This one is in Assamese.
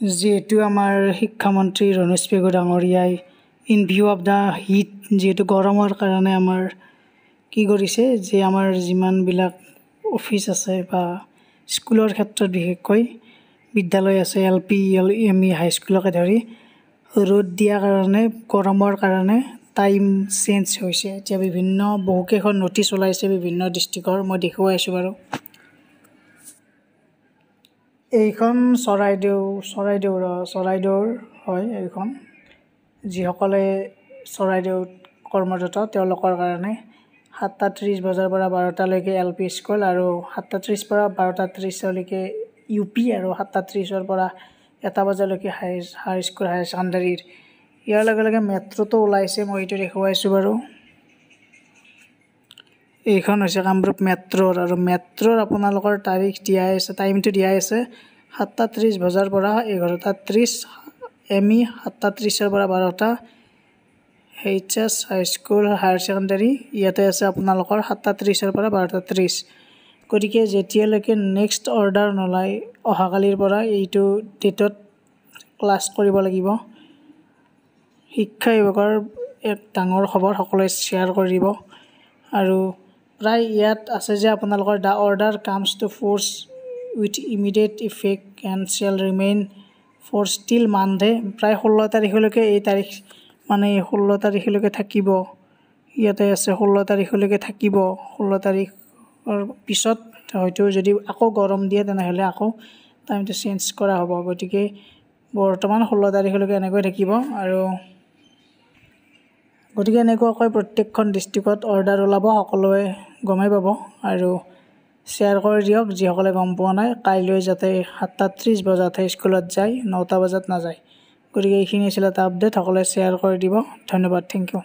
যেহেতু আমাৰ শিক্ষামন্ত্ৰী ৰমেশ পেগু ডাঙৰীয়াই in view of the heat যেহেতু গৰমৰ কাৰণে আমাৰ কি কৰিছে যে আমাৰ যিমানবিলাক অফিচ আছে বা স্কুলৰ ক্ষেত্ৰত বিশেষকৈ বিদ্যালয় আছে LP ME হাইস্কুলকে ধৰি ৰ'দ দিয়াৰ কাৰণে গৰমৰ কাৰণে টাইম চেঞ্জ হৈছে। এতিয়া বিভিন্ন বহুকেইখন নটিচ ওলাইছে বিভিন্ন ডিষ্ট্ৰিক্টৰ, মই দেখুৱাই আছোঁ বাৰু। এইখন চৰাইদেউৰ হয়। এইখন যিসকলে চৰাইদেউত কৰ্মৰত তেওঁলোকৰ কাৰণে 7:30 বজাৰ পৰা 12টালৈকে LP স্কুল আৰু 7:30 পৰা 12:30লৈকে UP আৰু 7:30 পৰা 1 বজালৈকে হাই স্কুল হায়াৰ ছেকেণ্ডাৰীৰ। ইয়াৰ লগে লগে মেট্ৰ'টো ওলাইছে, মই এইটো দেখুৱাইছোঁ বাৰু। এইখন হৈছে কামৰূপ মেট্ৰ'ৰ আৰু মেট্ৰ'ৰ আপোনালোকৰ তাৰিখ দিয়াই আছে, টাইমটো দিয়াই আছে 7:30 বজাৰ পৰা 11:30, ME 7:30 পৰা 12টা, HS হাইস্কুল হায়াৰ ছেকেণ্ডাৰী ইয়াতে আছে আপোনালোকৰ 7:30 পৰা 12:30। গতিকে যেতিয়ালৈকে নেক্সট অৰ্ডাৰ নোলায় অহাকালিৰ পৰা এইটো ডেটত ক্লাছ কৰিব লাগিব। শিক্ষা বিভাগৰ এক ডাঙৰ খবৰ, সকলোৱে শ্বেয়াৰ কৰিব। আৰু প্ৰায় ইয়াত আছে যে আপোনালোকৰ the order comes two force with immediate effect and shell remain force টিল মানডে। প্ৰায় 16 তাৰিখলৈকে এই তাৰিখ মানে 16 তাৰিখলৈকে থাকিব। ইয়াতে আছে 16 তাৰিখলৈকে থাকিব। 16 তাৰিখৰ পিছত হয়তো যদি আকৌ গৰম দিয়ে তেনেহ'লে আকৌ টাইমটো চেঞ্জ কৰা হ'ব। গতিকে বৰ্তমান 16 তাৰিখলৈকে এনেকৈ থাকিব আৰু গতিকে এনেকুৱাকৈ প্ৰত্যেকখন ডিষ্ট্ৰিক্টত অৰ্ডাৰ ওলাব, সকলোৱে গমেই পাব আৰু শ্বেয়াৰ কৰি দিয়ক যিসকলে গম পোৱা নাই, কাইলৈ যাতে 7:30 বজাতহে স্কুলত যায়, 9টা বজাত নাযায়। গতিকে এইখিনি আছিলে এটা আপডেট, সকলোৱে শ্বেয়াৰ কৰি দিব। ধন্যবাদ, থেংক ইউ।